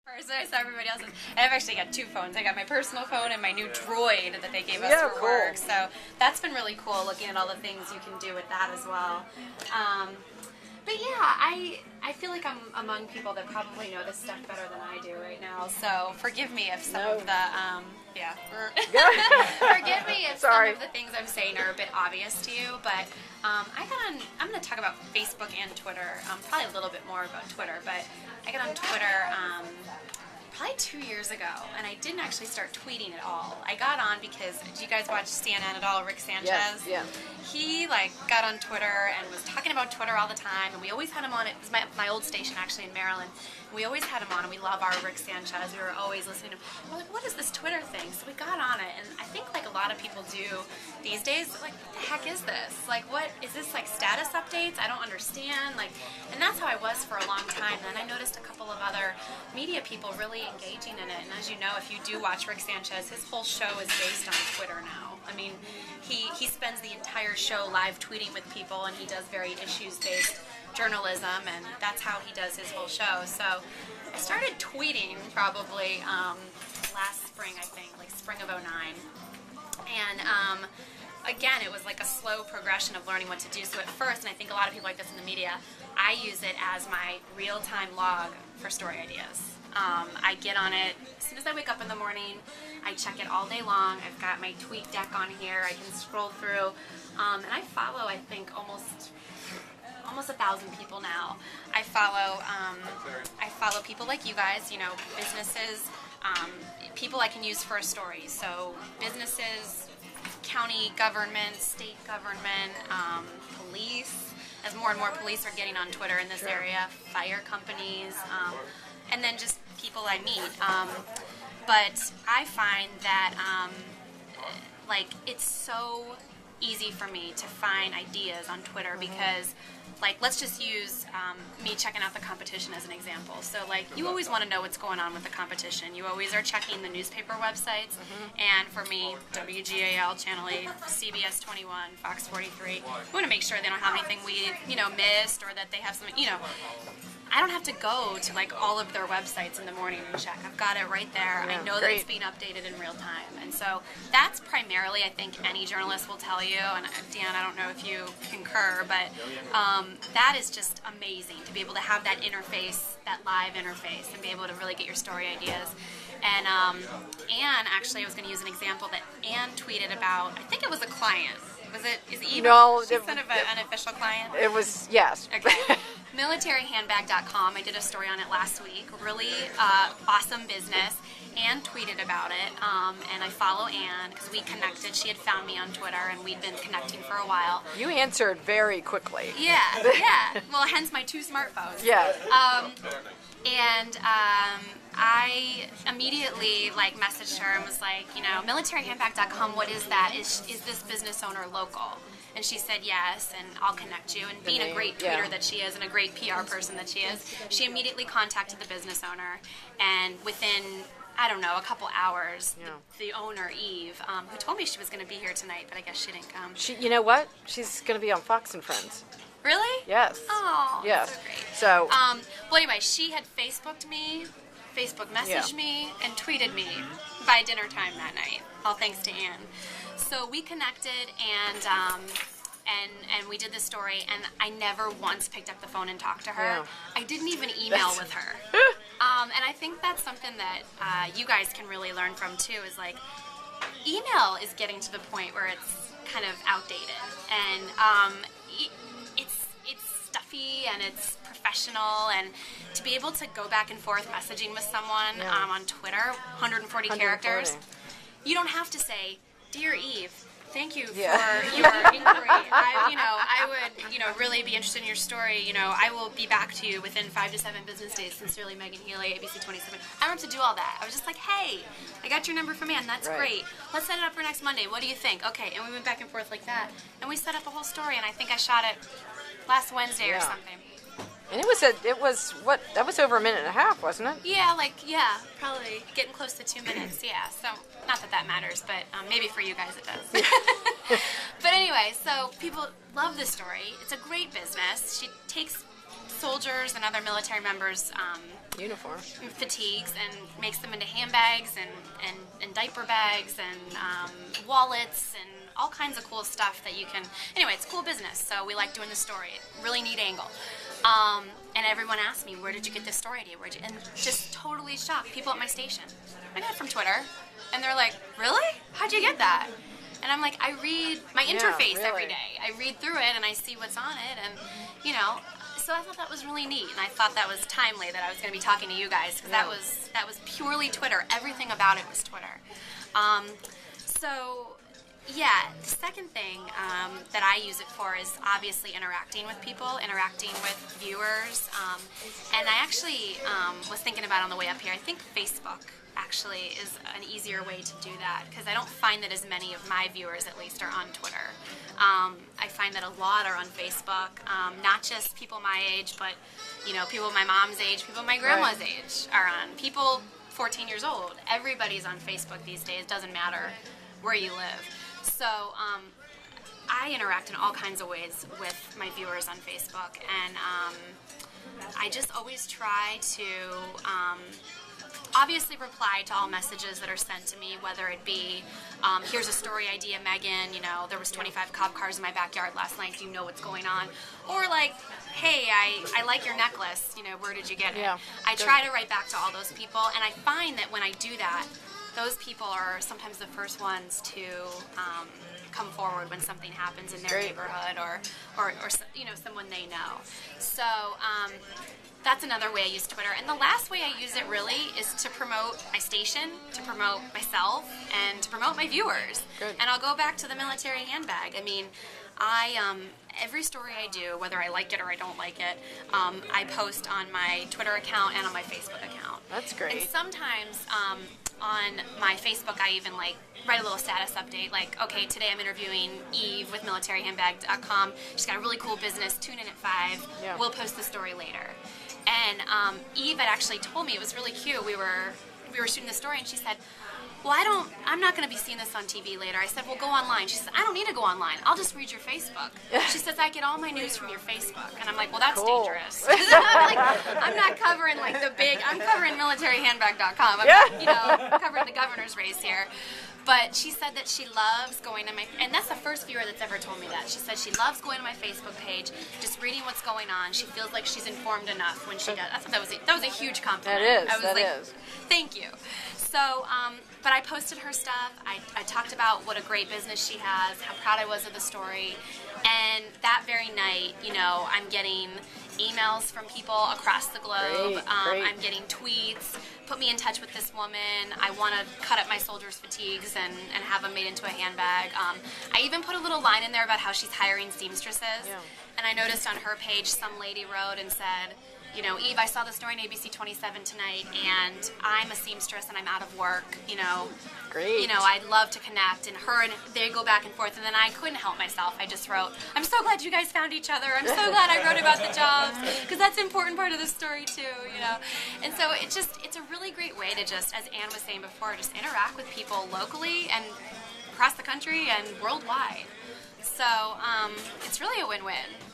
First, I saw everybody else's. And I've actually got two phones. I got my personal phone and my new Droid that they gave us for work. So that's been really cool, looking at all the things you can do with that as well. But yeah, I feel like I'm among people that probably know this stuff better than I do right now. So forgive me if some of the forgive me if some of the things I'm saying are a bit obvious to you. But I'm going to talk about Facebook and Twitter. Probably a little bit more about Twitter, but I got on Twitter probably 2 years ago, and I didn't actually start tweeting at all. I got on because, do you guys watch CNN at all, Rick Sanchez? Yes, yeah. He got on Twitter and was talking about Twitter all the time, and we always had him on. It was my old station actually in Maryland. We always had him on, and we love our Rick Sanchez. We were always listening to him. We're like, what is this Twitter thing? So we got on it, and I think like a lot of people do these days, like, what the heck is this? Like, what is this, like status updates? I don't understand. Like, and that's how I was for a long time. Then I noticed a couple of other media people really engaging in it. And as you know, if you do watch Rick Sanchez, his whole show is based on Twitter now. I mean, he spends the entire show live tweeting with people, and he does very issues-based journalism, and that's how he does his whole show. So I started tweeting probably last spring, I think, like spring of '09. And again, it was like a slow progression of learning what to do. So at first, and I think a lot of people like this in the media, I use it as my real-time log for story ideas. I get on it as soon as I wake up in the morning. I check it all day long. I've got my tweet deck on here. I can scroll through, and I follow, I think, almost 1,000 people now. I follow people like you guys, you know, businesses, people I can use for a story. So businesses, county government, state government, police, as more and more police are getting on Twitter in this area, fire companies, and then just people I meet. But I find that like it's so easy for me to find ideas on Twitter because, like, let's just use me checking out the competition as an example. So, like, you always want to know what's going on with the competition. You always are checking the newspaper websites. And for me, WGAL, Channel 8, CBS 21, Fox 43, we want to make sure they don't have anything we, missed, or that they have some, I don't have to go to, like, all of their websites in the morning and check. I've got it right there. I know that it's being updated in real time. And so that's primarily, I think, any journalist will tell you. And Dan, I don't know if you concur, but that is just amazing to be able to have that interface, that live interface, and be able to really get your story ideas. And Anne, actually, I was going to use an example that Anne tweeted about. I think it was a client. Is it Eva? No. She's kind of an official client? It was, yes. Okay. MilitaryHandbag.com. I did a story on it last week. Really awesome business. Anne tweeted about it, and I follow Anne because we connected. She had found me on Twitter, and we'd been connecting for a while. You answered very quickly. Yeah. Well, hence my 2 smartphones. Yeah. I immediately messaged her and was like, MilitaryHandbag.com, what is that? Is this business owner local? And she said yes, and I'll connect you. And being a great tweeter that she is and a great PR person that she is, she immediately contacted the business owner. And within, I don't know, a couple hours, the owner, Eve, who told me she was going to be here tonight, but I guess she didn't come. You know what? She's going to be on Fox and Friends. Really? Yes. Oh, yes. That's so great. So, well, anyway, she had Facebook messaged me, and tweeted me by dinner time that night. All thanks to Anne. So we connected, and we did this story, and I never once picked up the phone and talked to her. Yeah. I didn't even email with her. And I think that's something that you guys can really learn from too. Is like, email is getting to the point where it's kind of outdated, and it's stuffy and it's professional, and to be able to go back and forth messaging with someone on Twitter, 140 characters, you don't have to say, "Dear Eve, thank you for your inquiry. I would, really be interested in your story. I will be back to you within 5 to 7 business days. Sincerely, Megan Healey, ABC 27. I don't have to do all that. I was just like, hey, I got your number from Ann. That's great. Let's set it up for next Monday. What do you think? Okay, and we went back and forth like that, and we set up a whole story. And I think I shot it last Wednesday or something. And it was that was over a minute and a half, wasn't it? Yeah, probably getting close to 2 minutes. Yeah, so not that matters, but maybe for you guys it does. But anyway, so people love this story. It's a great business. She takes soldiers and other military members Uniform. fatigues and makes them into handbags and diaper bags and wallets and all kinds of cool stuff that you can. Anyway, it's cool business, so we like doing the story. Really neat angle. And everyone asked me, where did you get this story idea? And just totally shocked. People at my station. I got it from Twitter. And they're like, really? How'd you get that? And I'm like, I read my interface every day. I read through it and I see what's on it. And, so I thought that was really neat. And I thought that was timely that I was going to be talking to you guys. Because that was purely Twitter. Everything about it was Twitter. The second thing that I use it for is obviously interacting with people, interacting with viewers. And I actually was thinking about on the way up here, I think Facebook actually is an easier way to do that because I don't find that as many of my viewers at least are on Twitter. I find that a lot are on Facebook, not just people my age, but people my mom's age, people my grandma's age are on. People 14 years old. Everybody's on Facebook these days. Doesn't matter where you live. So I interact in all kinds of ways with my viewers on Facebook, and I just always try to obviously reply to all messages that are sent to me, whether it be, here's a story idea, Megan, there was 25 cop cars in my backyard last night, do you know what's going on? Or like, hey, I like your necklace, where did you get it? Yeah, I try to write back to all those people, and I find that when I do that, those people are sometimes the first ones to come forward when something happens in their neighborhood or someone they know. So that's another way I use Twitter. And the last way I use it really is to promote my station, to promote myself, and to promote my viewers. Good. And I'll go back to the military handbag. I mean, every story I do, whether I like it or I don't like it, I post on my Twitter account and on my Facebook account. That's great. And sometimes on my Facebook, I even write a little status update, like, okay, today I'm interviewing Eve with militaryhandbag.com. She's got a really cool business. Tune in at 5. Yeah. We'll post the story later. And Eve had actually told me, it was really cute. We were shooting the story, and she said, well, I'm not going to be seeing this on TV later. I said, well, go online. She said, I don't need to go online. I'll just read your Facebook. She says, I get all my news from your Facebook. And I'm like, well, that's dangerous. I'm not covering I'm covering militaryhandbag.com. I'm not, covering the governor's race here. But she said that she loves going to and that's the first viewer that's ever told me that. She said she loves going to my Facebook page, just reading what's going on. She feels like she's informed enough when she does. I thought that was a huge compliment. That is. Thank you. So, but I posted her stuff. I talked about what a great business she has, how proud I was of the story. And that very night, I'm getting emails from people across the globe. Great. I'm getting tweets. Put me in touch with this woman. I want to cut up my soldiers' fatigues and have them made into a handbag. I even put a little line in there about how she's hiring seamstresses. Yeah. And I noticed on her page some lady wrote and said, Eve, I saw the story in ABC 27 tonight, and I'm a seamstress and I'm out of work. Great. I'd love to connect. And they go back and forth, and then I couldn't help myself. I just wrote, I'm so glad you guys found each other. I'm so glad I wrote about the jobs, because that's an important part of the story too. And so it's a really great way to just, as Ann was saying before, just interact with people locally and across the country and worldwide. So it's really a win-win.